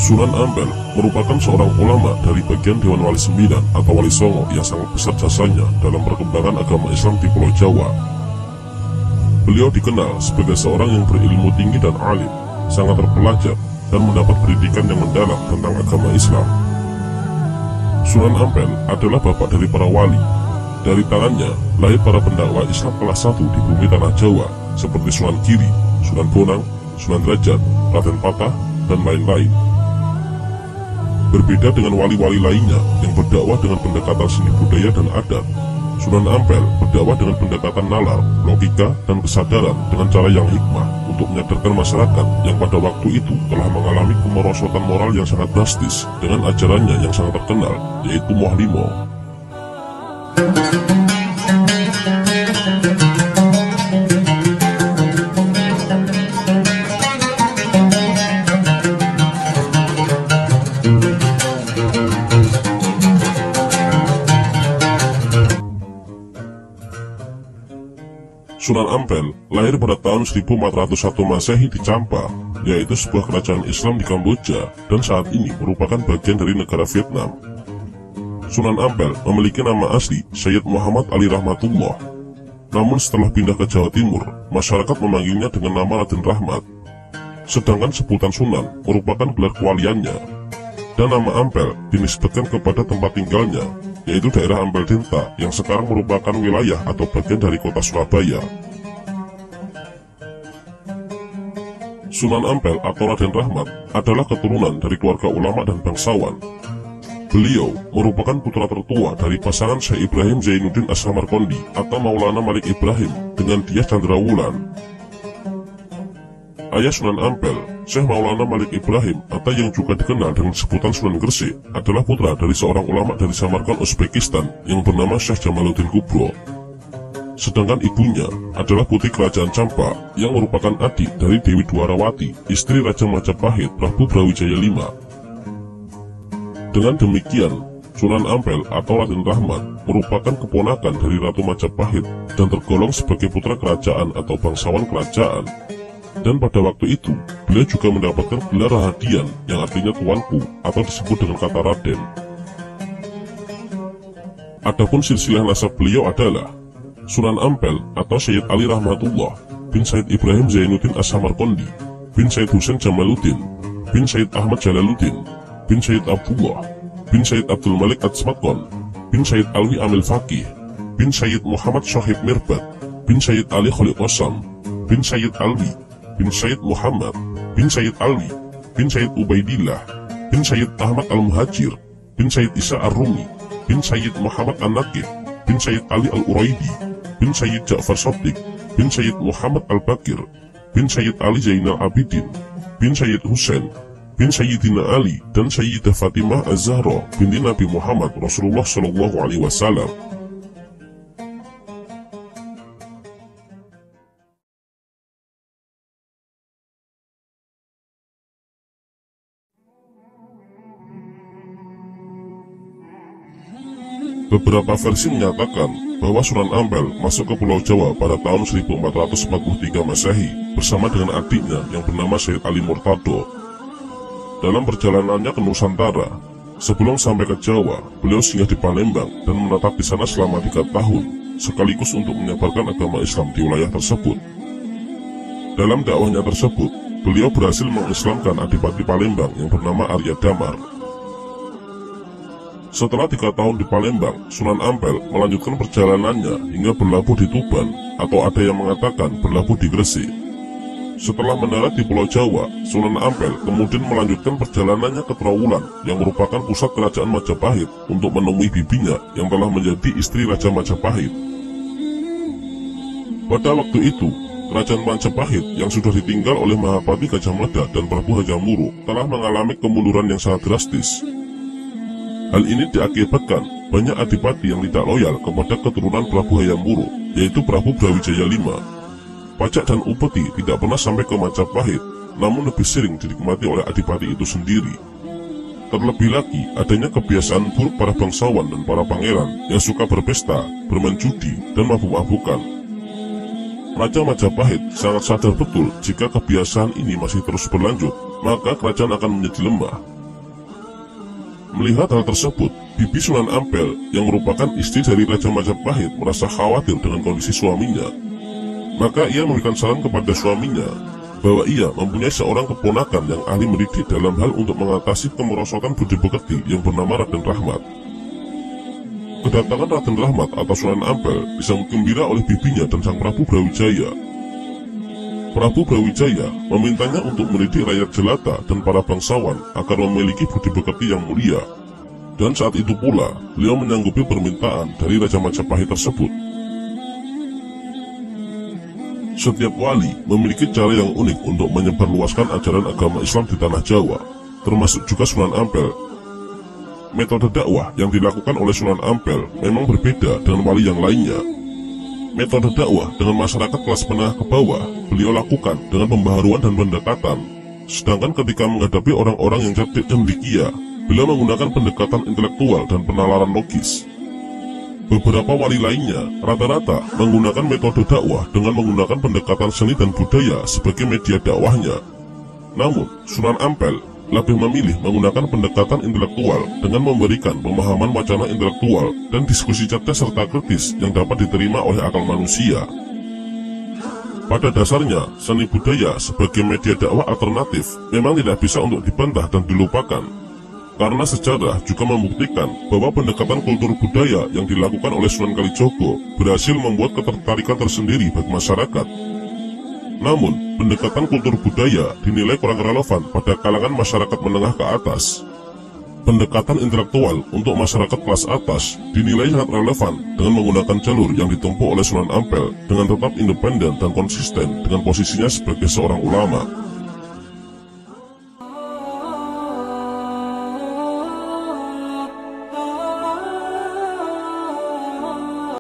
Sunan Ampel merupakan seorang ulama dari bagian Dewan Wali Sembilan atau Wali Songo yang sangat besar jasanya dalam perkembangan agama Islam di Pulau Jawa. Beliau dikenal sebagai seorang yang berilmu tinggi dan alim, sangat terpelajar, dan mendapat pendidikan yang mendalam tentang agama Islam. Sunan Ampel adalah bapak dari para wali. Dari tangannya lahir para pendakwa Islam kelas 1 di bumi tanah Jawa seperti Sunan Giri, Sunan Bonang, Sunan Derajat, Raden Patah, dan lain-lain. Berbeda dengan wali-wali lainnya yang berdakwah dengan pendekatan seni budaya dan adat, Sunan Ampel berdakwah dengan pendekatan nalar, logika, dan kesadaran dengan cara yang hikmah untuk menyadarkan masyarakat yang pada waktu itu telah mengalami kemerosotan moral yang sangat drastis dengan ajarannya yang sangat terkenal, yaitu Moh Limo. Sunan Ampel lahir pada tahun 1401 Masehi di Champa, yaitu sebuah kerajaan Islam di Kamboja dan saat ini merupakan bagian dari negara Vietnam. Sunan Ampel memiliki nama asli Syed Muhammad Ali Rahmatullah. Namun setelah pindah ke Jawa Timur, masyarakat memanggilnya dengan nama Raden Rahmat. Sedangkan sebutan Sunan merupakan gelar kewaliannya. Dan nama Ampel dinisbatkan kepada tempat tinggalnya, yaitu daerah Ampel Denta yang sekarang merupakan wilayah atau bagian dari kota Surabaya. Sunan Ampel atau Raden Rahmat adalah keturunan dari keluarga ulama dan bangsawan. Beliau merupakan putra tertua dari pasangan Syekh Ibrahim Zainuddin As-Samarqandi atau Maulana Malik Ibrahim dengan Dyah Chandrawulan. Ayah Sunan Ampel, Syekh Maulana Malik Ibrahim atau yang juga dikenal dengan sebutan Sunan Gresik, adalah putra dari seorang ulama dari Samarkand, Uzbekistan yang bernama Syekh Jamaluddin Kubro. Sedangkan ibunya adalah putri kerajaan Champa yang merupakan adik dari Dewi Dwarawati, istri Raja Majapahit Prabu Brawijaya V. Dengan demikian, Sunan Ampel atau Raden Rahmat merupakan keponakan dari Ratu Majapahit dan tergolong sebagai putra kerajaan atau bangsawan kerajaan. Dan pada waktu itu, beliau juga mendapatkan gelar Rahadian yang artinya tuanku atau disebut dengan kata Raden. Adapun silsilah nasab beliau adalah Sunan Ampel atau Syed Ali Rahmatullah bin Syed Ibrahim Zainuddin As-Samarqandi bin Syed Husain Jamaluddin bin Syed Ahmad Jalaluddin bin Syed Abdullah bin Syed Abdul Malik Atsmatkon bin Syed Alwi Amil Faqih bin Syed Muhammad Shohib Mirbat bin Syed Ali Khalid Qasam bin Syed Alwi bin Syed Muhammad bin Syed Alwi bin Syed Ubaidillah bin Syed Ahmad Al-Muhajir bin Syed Isa Ar-Rumi bin Syed Muhammad An-Naqib bin Syed Ali Al-Uraidi bin Syed Ja'far Shadiq bin Syed Muhammad Al-Bakir bin Syed Ali Zainal Abidin bin Syed Husain bin Sayyidina Ali dan Sayyidah Fatimah Az-Zahra binti Nabi Muhammad Rasulullah SAW. Beberapa versi menyatakan bahwa Sunan Ampel masuk ke Pulau Jawa pada tahun 1443 Masehi bersama dengan adiknya yang bernama Syed Ali Murtado. Dalam perjalanannya ke Nusantara, sebelum sampai ke Jawa, beliau singgah di Palembang dan menetap di sana selama 3 tahun, sekaligus untuk menyebarkan agama Islam di wilayah tersebut. Dalam dakwahnya tersebut, beliau berhasil mengislamkan Adipati Palembang yang bernama Arya Damar. Setelah 3 tahun di Palembang, Sunan Ampel melanjutkan perjalanannya hingga berlabuh di Tuban, atau ada yang mengatakan berlabuh di Gresik. Setelah mendarat di Pulau Jawa, Sunan Ampel kemudian melanjutkan perjalanannya ke Trowulan yang merupakan pusat kerajaan Majapahit untuk menemui bibinya yang telah menjadi istri Raja Majapahit. Pada waktu itu, kerajaan Majapahit yang sudah ditinggal oleh Mahapati Gajah Mada dan Prabu Hayam Wuruk telah mengalami kemunduran yang sangat drastis. Hal ini diakibatkan banyak adipati yang tidak loyal kepada keturunan Prabu Hayam Wuruk, yaitu Prabu Brawijaya V. Pajak dan upeti tidak pernah sampai ke Majapahit, namun lebih sering dinikmati oleh adipati itu sendiri. Terlebih lagi, adanya kebiasaan buruk para bangsawan dan para pangeran yang suka berpesta, bermain judi, dan mabuk-mabukan. Raja Majapahit sangat sadar betul jika kebiasaan ini masih terus berlanjut, maka kerajaan akan menjadi lemah. Melihat hal tersebut, Bibi Sunan Ampel yang merupakan istri dari Raja Majapahit merasa khawatir dengan kondisi suaminya. Maka ia memberikan saran kepada suaminya bahwa ia mempunyai seorang keponakan yang ahli mendidik dalam hal untuk mengatasi kemerosotan budi pekerti yang bernama Raden Rahmat. Kedatangan Raden Rahmat atau Sunan Ampel disambut gembira oleh bibinya dan Sang Prabu Brawijaya. Prabu Brawijaya memintanya untuk mendidik rakyat jelata dan para bangsawan agar memiliki budi pekerti yang mulia. Dan saat itu pula, beliau menyanggupi permintaan dari Raja Majapahit tersebut. Setiap wali memiliki cara yang unik untuk menyebarluaskan ajaran agama Islam di tanah Jawa, termasuk juga Sunan Ampel. Metode dakwah yang dilakukan oleh Sunan Ampel memang berbeda dengan wali yang lainnya. Metode dakwah dengan masyarakat kelas menengah ke bawah beliau lakukan dengan pembaharuan dan pendekatan. Sedangkan ketika menghadapi orang-orang yang cerdik cendekia, beliau menggunakan pendekatan intelektual dan penalaran logis. Beberapa wali lainnya rata-rata menggunakan metode dakwah dengan menggunakan pendekatan seni dan budaya sebagai media dakwahnya. Namun, Sunan Ampel lebih memilih menggunakan pendekatan intelektual dengan memberikan pemahaman wacana intelektual dan diskusi cerdas serta kritis yang dapat diterima oleh akal manusia. Pada dasarnya, seni budaya sebagai media dakwah alternatif memang tidak bisa untuk dibantah dan dilupakan. Karena sejarah juga membuktikan bahwa pendekatan kultur budaya yang dilakukan oleh Sunan Kalijogo berhasil membuat ketertarikan tersendiri bagi masyarakat. Namun, pendekatan kultur budaya dinilai kurang relevan pada kalangan masyarakat menengah ke atas. Pendekatan intelektual untuk masyarakat kelas atas dinilai sangat relevan dengan menggunakan jalur yang ditempuh oleh Sunan Ampel dengan tetap independen dan konsisten dengan posisinya sebagai seorang ulama.